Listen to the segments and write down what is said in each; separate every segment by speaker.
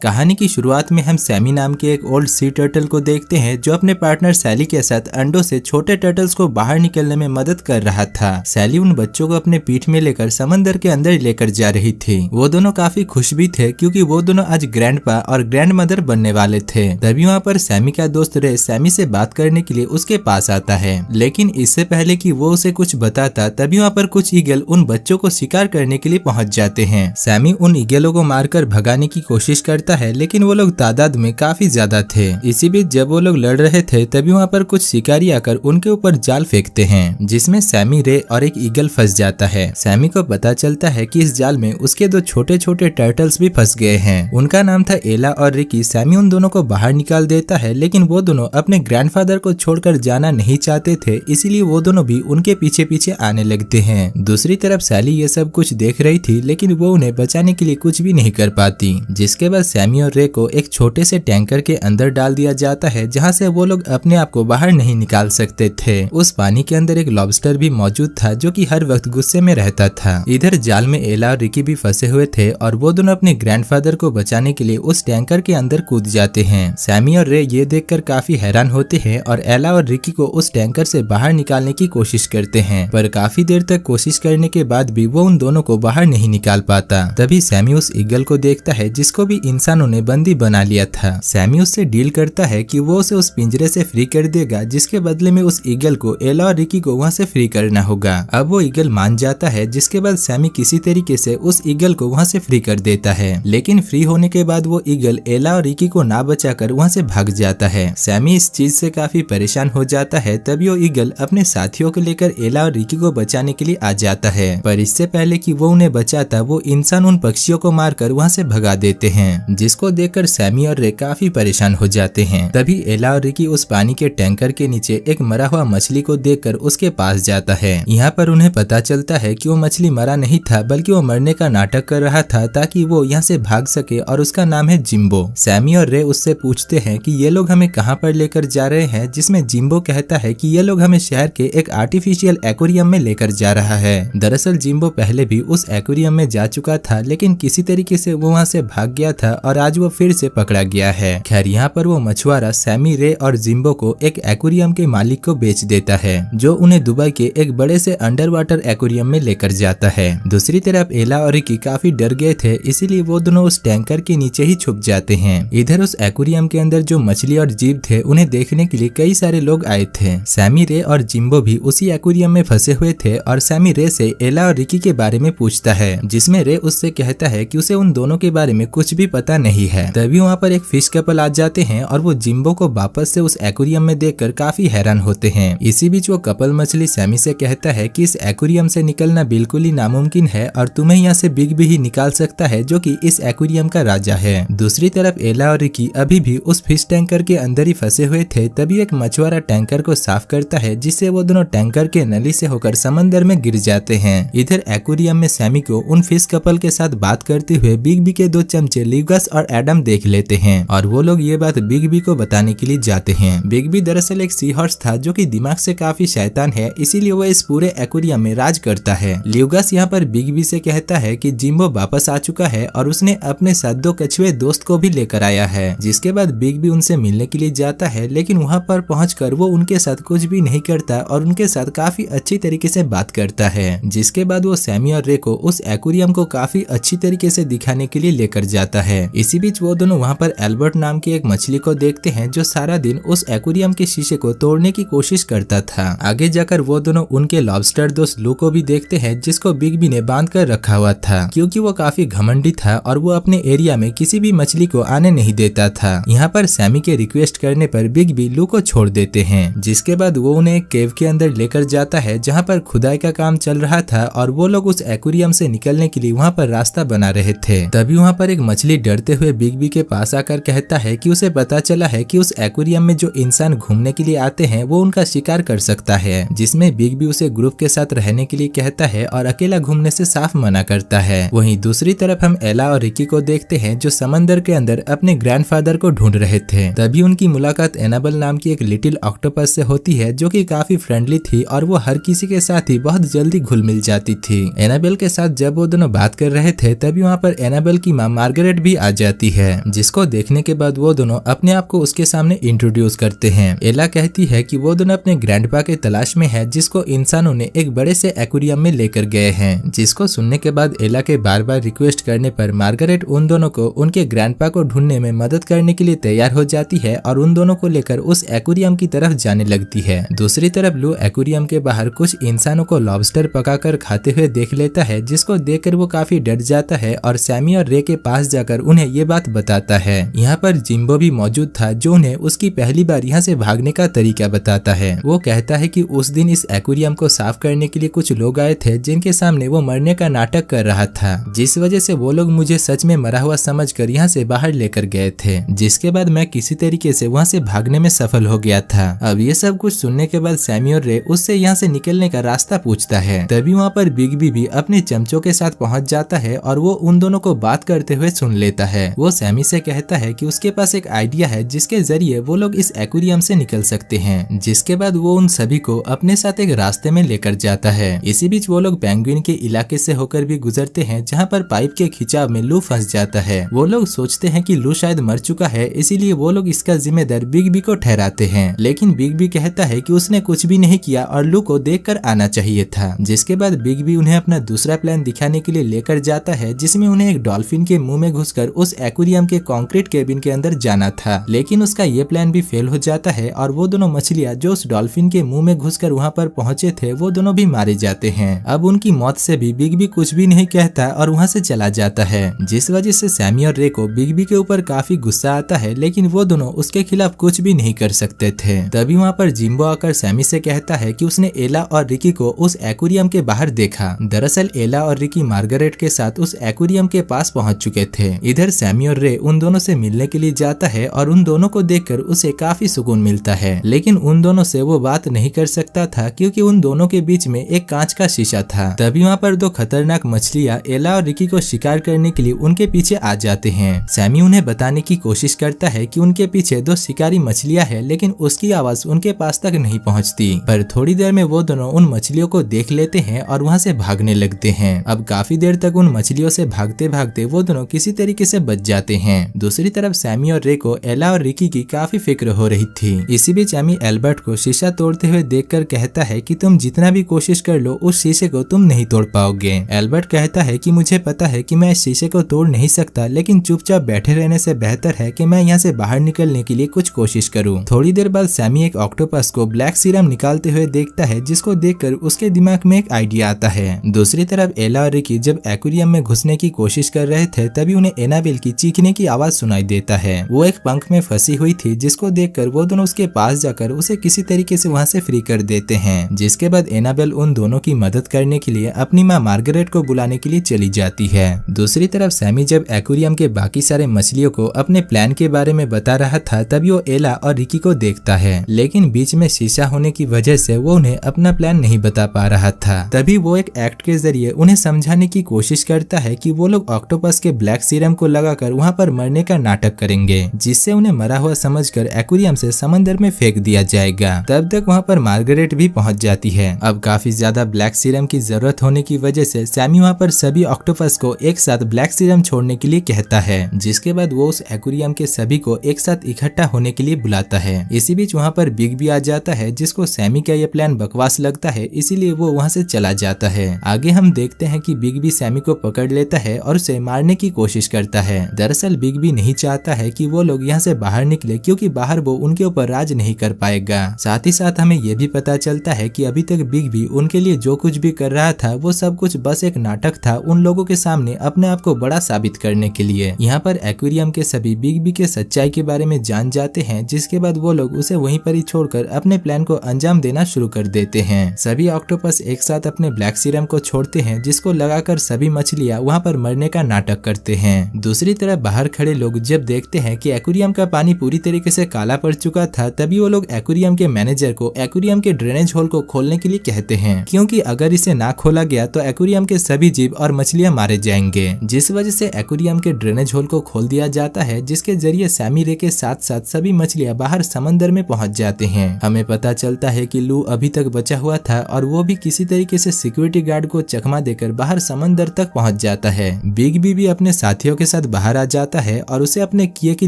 Speaker 1: कहानी की शुरुआत में हम सैमी नाम के एक ओल्ड सी टर्टल को देखते हैं जो अपने पार्टनर सैली के साथ अंडों से छोटे टर्टल्स को बाहर निकलने में मदद कर रहा था। सैली उन बच्चों को अपने पीठ में लेकर समंदर के अंदर लेकर जा रही थी। वो दोनों काफी खुश भी थे क्योंकि वो दोनों आज ग्रैंडपा और ग्रैंड मदर बनने वाले थे। तभी वहाँ पर सैमी का दोस्त रे सैमी से बात करने के लिए उसके पास आता है, लेकिन इससे पहले कि वो उसे कुछ बताता तभी वहाँ पर कुछ ईगल उन बच्चों को शिकार करने के लिए पहुँच जाते हैं। सैमी उन ईगलों को मारकर भगाने की कोशिश करता है, लेकिन वो लोग तादाद में काफी ज्यादा थे। इसी बीच जब वो लोग लड़ रहे थे तभी वहाँ पर कुछ शिकारी आकर उनके ऊपर जाल फेंकते हैं, जिसमें सैमी, रे और एक ईगल फंस जाता है। सैमी को पता चलता है कि इस जाल में उसके दो छोटे छोटे टर्टल्स भी फंस गए हैं। उनका नाम था एला और रिकी। सैमी उन दोनों को बाहर निकाल देता है, लेकिन वो दोनों अपने ग्रैंडफादर को छोड़कर जाना नहीं चाहते थे, इसीलिए वो दोनों भी उनके पीछे पीछे आने लगते हैं। दूसरी तरफ सैली ये सब कुछ देख रही थी, लेकिन वो उन्हें बचाने के लिए कुछ भी नहीं कर पाती। जिसके बाद सैमी और रे को एक छोटे से टैंकर के अंदर डाल दिया जाता है, जहां से वो लोग अपने आप को बाहर नहीं निकाल सकते थे। उस पानी के अंदर एक लॉबस्टर भी मौजूद था जो कि हर वक्त गुस्से में रहता था। इधर जाल में एला और रिकी भी फंसे हुए थे और वो दोनों अपने ग्रैंडफादर को बचाने के लिए उस टैंकर के अंदर कूद जाते हैं। सैमी और रे ये देखकर काफी हैरान होते हैं और एला और रिकी को उस टैंकर से बाहर निकालने की कोशिश करते हैं, पर काफी देर तक कोशिश करने के बाद भी वो उन दोनों को बाहर नहीं निकाल पाता। तभी सैमी उस ईगल को देखता है जिसको भी इंसानों ने बंदी बना लिया था। सैमी उससे डील करता है कि वो उसे उस पिंजरे से फ्री कर देगा, जिसके बदले में उस ईगल को एला और रिकी को वहाँ से फ्री करना होगा। अब वो ईगल मान जाता है, जिसके बाद सैमी किसी तरीके से उस ईगल को वहाँ से फ्री कर देता है, लेकिन फ्री होने के बाद वो ईगल एला और रिकी को ना बचाकर वहाँ से भाग जाता है। सैमी इस चीज से काफी परेशान हो जाता है। तभी वो ईगल अपने साथियों को लेकर एला और रिकी को बचाने के लिए आ जाता है, पर इससे पहले कि वो उन्हें बचाता वो इंसान उन पक्षियों को मारकर वहाँ से भगा देते हैं, जिसको देखकर सैमी और रे काफी परेशान हो जाते हैं। तभी एला और रिकी उस पानी के टैंकर के नीचे एक मरा हुआ मछली को देखकर उसके पास जाता है। यहाँ पर उन्हें पता चलता है कि वो मछली मरा नहीं था, बल्कि वो मरने का नाटक कर रहा था ताकि वो यहाँ से भाग सके, और उसका नाम है जिम्बो। सैमी और रे उससे पूछते हैं कि ये लोग हमें कहाँ पर लेकर जा रहे हैं, जिसमें जिम्बो कहता है कि ये लोग हमें शहर के एक आर्टिफिशियल एक्वेरियम में लेकर जा रहा है। दरअसल जिम्बो पहले भी उस एक्वेरियम में जा चुका था, लेकिन किसी तरीके से वो वहाँ से भाग गया था और आज वो फिर से पकड़ा गया है। खैर यहाँ पर वो मछुआरा सैमी, रे और जिम्बो को एक एक्वेरियम के मालिक को बेच देता है, जो उन्हें दुबई के एक बड़े से अंडर वाटर एक्वेरियम में लेकर जाता है। दूसरी तरफ एला और रिकी काफी डर गए थे, इसीलिए वो दोनों उस टैंकर के नीचे ही छुप जाते हैं। इधर उस एक्वेरियम के अंदर जो मछली और जीव थे उन्हें देखने के लिए कई सारे लोग आए थे। सैमी, रे और जिम्बो भी उसी एक्वेरियम में फंसे हुए थे और सैमी रे से एला और रिकी के बारे में पूछता है, जिसमें रे उससे कहता है कि उसे उन दोनों के बारे में कुछ भी पता नहीं है। तभी वहाँ पर एक फिश कपल आ जाते हैं और वो जिम्बो को वापस से उस एक्वेरियम में देखकर काफी हैरान होते हैं। इसी बीच वो कपल मछली सैमी से कहता है कि इस एक्वेरियम से निकलना बिल्कुल ही नामुमकिन है और तुम्हें यहाँ से बिग भी ही निकाल सकता है, जो कि इस एक्वेरियम का राजा है। दूसरी तरफ एला और रिकी अभी भी उस फिश टैंकर के अंदर ही फंसे हुए थे। तभी एक मछुआरा टैंकर को साफ करता है, जिससे वो दोनों टैंकर के नली से होकर समंदर में गिर जाते हैं। इधर एक्वेरियम में सैमी को उन फिश कपल के साथ बात करते हुए बिग बी के दो चमचे ल्यूगस और एडम देख लेते हैं और वो लोग ये बात बिग बी को बताने के लिए जाते हैं। बिग बी दरअसल एक सी हॉर्स था जो कि दिमाग से काफी शैतान है, इसीलिए वो इस पूरे एक्वेरियम में राज करता है। ल्यूगस यहाँ पर बिग बी से कहता है कि जिम्बो वापस आ चुका है और उसने अपने साथ दो कछुए दोस्त को भी लेकर आया है। जिसके बाद बिग बी उनसे मिलने के लिए जाता है, लेकिन वहाँ पर पहुंचकर वो उनके साथ कुछ भी नहीं करता और उनके साथ काफी अच्छी तरीके से बात करता है। जिसके बाद वो सैमी और रे को उस एक्वेरियम को काफी अच्छी तरीके से दिखाने के लिए लेकर जाता है। इसी बीच वो दोनों वहाँ पर एल्बर्ट नाम की एक मछली को देखते हैं, जो सारा दिन उस एक्वेरियम के शीशे को तोड़ने की कोशिश करता था। आगे जाकर वो दोनों उनके लॉबस्टर दोस्त लू को भी देखते हैं, जिसको बिग बी ने बांध कर रखा हुआ था, क्योंकि वो काफी घमंडी था और वो अपने एरिया में किसी भी मछली को आने नहीं देता था। यहाँ पर सैमी के रिक्वेस्ट करने पर बिग बी लू को छोड़ देते हैं। जिसके बाद वो उन्हें एक केव के अंदर लेकर जाता है, जहाँ पर खुदाई का काम चल रहा था और वो लोग उस एक्वेरियम से निकलने के लिए वहाँ पर रास्ता बना रहे थे। तभी वहाँ पर एक मछली डरते हुए बिग बी के पास आकर कहता है कि उसे पता चला है कि उस एक्वेरियम में जो इंसान घूमने के लिए आते हैं वो उनका शिकार कर सकता है, जिसमें बिग बी उसे ग्रुप के साथ रहने के लिए कहता है और अकेला घूमने से साफ मना करता है। वहीं दूसरी तरफ हम एला और रिकी को देखते हैं, जो समंदर के अंदर अपने ग्रैंडफादर को ढूंढ रहे थे। तभी उनकी मुलाकात एनाबेल नाम की एक लिटिल ऑक्टोपस से होती है, जो कि काफी फ्रेंडली थी और वो हर किसी के साथ ही बहुत जल्दी घुल मिल जाती थी। एनाबेल के साथ जब वो दोनों बात कर रहे थे तभी वहाँ पर एनाबेल की माँ मार्गरेट भी आ आ जाती है, जिसको देखने के बाद वो दोनों अपने आप को उसके सामने इंट्रोड्यूस करते हैं। एला कहती है कि वो दोनों अपने ग्रैंडपा के तलाश में है, जिसको इंसानों ने एक बड़े से एक्वेरियम में लेकर गए हैं। जिसको सुनने के बाद एला के बार बार रिक्वेस्ट करने पर मार्गरेट उन दोनों को उनके ग्रैंडपा को ढूंढने में मदद करने के लिए तैयार हो जाती है और उन दोनों को लेकर उस एक्वेरियम की तरफ जाने लगती है। दूसरी तरफ लू एक्वेरियम के बाहर कुछ इंसानों को लॉबस्टर पकाकर खाते हुए देख लेता है, जिसको देखकर वो काफी डर जाता है और सैमी और रे के पास जाकर उन्हें ये बात बताता है। यहाँ पर जिम्बो भी मौजूद था, जो उन्हें उसकी पहली बार यहाँ से भागने का तरीका बताता है। वो कहता है कि उस दिन इस एक्वेरियम को साफ करने के लिए कुछ लोग आए थे, जिनके सामने वो मरने का नाटक कर रहा था, जिस वजह से वो लोग मुझे सच में मरा हुआ समझकर यहाँ से बाहर लेकर गए थे, जिसके बाद मैं किसी तरीके से वहाँ से भागने में सफल हो गया था। अब ये सब कुछ सुनने के बाद सैमी और रे उससे यहाँ से निकलने का रास्ता पूछता है। तभी वहाँ पर बिग बी भी अपने चमचों के साथ पहुँच जाता है और वो उन दोनों को बात करते हुए सुन लेता है। वो सैमी से कहता है कि उसके पास एक आइडिया है, जिसके जरिए वो लोग इस एक्वेरियम से निकल सकते हैं। जिसके बाद वो उन सभी को अपने साथ एक रास्ते में लेकर जाता है। इसी बीच वो लोग पेंगुइन के इलाके से होकर भी गुजरते हैं, जहाँ पर पाइप के खिंचाव में लू फंस जाता है। वो लोग सोचते हैं कि लू शायद मर चुका है, इसीलिए वो लोग इसका जिम्मेदार बिग बी को ठहराते हैं। लेकिन बिग बी कहता है कि उसने कुछ भी नहीं किया और लू को देखकर आना चाहिए था। जिसके बाद बिग बी उन्हें अपना दूसरा प्लान दिखाने के लिए लेकर जाता है, जिसमें उन्हें एक डॉल्फिन के मुंह में घुसकर उस एक्वेरियम के कंक्रीट केबिन के अंदर जाना था। लेकिन उसका ये प्लान भी फेल हो जाता है और वो दोनों मछलियां जो उस डॉल्फिन के मुंह में घुसकर वहां पर पहुंचे थे, वो दोनों भी मारे जाते हैं। अब उनकी मौत से भी बिग बी कुछ भी नहीं कहता और वहां से चला जाता है, जिस वजह से सैमी और रे को बिग बी के ऊपर काफी गुस्सा आता है, लेकिन वो दोनों उसके खिलाफ कुछ भी नहीं कर सकते थे। तभी वहाँ पर जिम्बो आकर सैमी से कहता है कि उसने एला और रिकी को उस एक्वेरियम के बाहर देखा। दरअसल एला और रिकी मार्गरेट के साथ उस एक्वेरियम के पास पहुंच चुके थे। इधर सैमी और रे उन दोनों से मिलने के लिए जाता है और उन दोनों को देखकर उसे काफी सुकून मिलता है, लेकिन उन दोनों से वो बात नहीं कर सकता था, क्योंकि उन दोनों के बीच में एक कांच का शीशा था। तभी वहाँ पर दो खतरनाक मछलियां एला और रिकी को शिकार करने के लिए उनके पीछे आ जाते हैं। सैमी उन्हें बताने की कोशिश करता है कि उनके पीछे दो शिकारी मछलियां हैं, लेकिन उसकी आवाज उनके पास तक नहीं पहुंचती। पर थोड़ी देर में वो दोनों उन मछलियों को देख लेते हैं और वहाँ से भागने लगते हैं। अब काफी देर तक उन मछलियों से भागते भागते वो दोनों किसी तरीके से बच जाते हैं। दूसरी तरफ सैमी और रे को एला और रिकी की काफी फिक्र हो रही थी। इसी बीच एमी एल्बर्ट को शीशा तोड़ते हुए देखकर कहता है कि तुम जितना भी कोशिश कर लो, उस शीशे को तुम नहीं तोड़ पाओगे। एल्बर्ट कहता है कि मुझे पता है कि मैं इस शीशे को तोड़ नहीं सकता, लेकिन चुपचाप बैठे रहने से बेहतर है कि मैं यहाँ से बाहर निकलने के लिए कुछ कोशिश करूँ। थोड़ी देर बाद सैमी एक ऑक्टोपस को ब्लैक सीरम निकालते हुए देखता है, जिसको देखकर उसके दिमाग में एक आइडिया आता है। दूसरी तरफ एला और रिकी जब एक्वेरियम में घुसने की कोशिश कर रहे थे, तभी उन्हें एनाबेल की चीखने की आवाज सुनाई देता है। वो एक पंख में फंसी हुई थी, जिसको देखकर वो दोनों उसके पास जाकर उसे किसी तरीके से वहाँ से फ्री कर देते हैं। जिसके बाद एनाबेल उन दोनों की मदद करने के लिए अपनी माँ मार्गरेट को बुलाने के लिए चली जाती है। दूसरी तरफ सैमी जब एक्वेरियम के बाकी सारे मछलियों को अपने प्लान के बारे में बता रहा था, तभी वो एला और रिकी को देखता है, लेकिन बीच में शीशा होने की वजह से वो उन्हें अपना प्लान नहीं बता पा रहा था। तभी वो एक एक्ट के जरिए उन्हें समझाने की कोशिश करता है कि वो लोग ऑक्टोपस के ब्लैक सीरम को लगाकर वहाँ पर मरने का नाटक करेंगे, जिससे उन्हें मरा हुआ समझकर एक्वेरियम से समंदर में फेंक दिया जाएगा। तब तक वहाँ पर मार्गरेट भी पहुँच जाती है। अब काफी ज्यादा ब्लैक सीरम की जरूरत होने की वजह से सैमी वहाँ पर सभी ऑक्टोपस को एक साथ ब्लैक सीरम छोड़ने के लिए कहता है, जिसके बाद वो उस एक्वेरियम के सभी को एक साथ इकट्ठा होने के लिए बुलाता है। इसी बीच वहाँ पर बिग भी आ जाता है, जिसको सैमी का ये प्लान बकवास लगता है, इसीलिए वो वहाँ से चला जाता है। आगे हम देखते हैं कि बिग भी सैमी को पकड़ लेता है और उसे मारने की कोशिश करता है। दरअसल बिग भी नहीं चाहता है कि वो लोग यहाँ से बाहर निकले, क्योंकि बाहर वो उनके ऊपर राज नहीं कर पाएगा। साथ ही साथ हमें ये भी पता चलता है कि अभी तक बिग भी उनके लिए जो कुछ भी कर रहा था, वो सब कुछ बस एक नाटक था, उन लोगों के सामने अपने आप को बड़ा साबित करने के लिए। यहाँ पर एक्वेरियम के सभी बिग बी के सच्चाई के बारे में जान जाते हैं, जिसके बाद वो लोग उसे वहीं पर ही छोड़कर अपने प्लान को अंजाम देना शुरू कर देते हैं। सभी ऑक्टोपस एक साथ अपने ब्लैक सीरम को छोड़ते हैं, जिसको लगाकर सभी मछलियां वहाँ पर मरने का नाटक करते हैं। दूसरी तरफ बाहर खड़े लोग जब देखते हैं कि एक्वेरियम का पानी पूरी तरीके से काला पड़ चुका था, तभी वो लोग एक्वेरियम के मैनेजर को एक्वेरियम के ड्रेनेज होल को खोलने के लिए कहते हैं, क्योंकि अगर इसे ना खोला गया तो एक्वेरियम के सभी जीव और मछलियां मारे जाएंगे। जिस वजह से एक्वेरियम के ड्रेनेज होल को खोल दिया जाता है, जिसके जरिए सैमी रे के साथ साथ सभी मछलियां बाहर समंदर में पहुंच जाते हैं। हमें पता चलता है कि लू अभी तक बचा हुआ था और वो भी किसी तरीके से सिक्योरिटी गार्ड को चकमा देकर बाहर समंदर तक पहुंच जाता है। बिग बी भी अपने साथियों के साथ साथ बाहर आ जाता है और उसे अपने किए के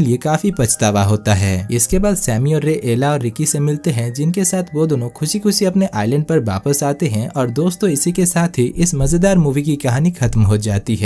Speaker 1: लिए काफी पछतावा होता है। इसके बाद सैमी और रे एला और रिकी से मिलते हैं, जिनके साथ वो दोनों खुशी खुशी अपने आइलैंड पर वापस आते हैं और दोस्तों इसी के साथ ही इस मजेदार मूवी की कहानी खत्म हो जाती है।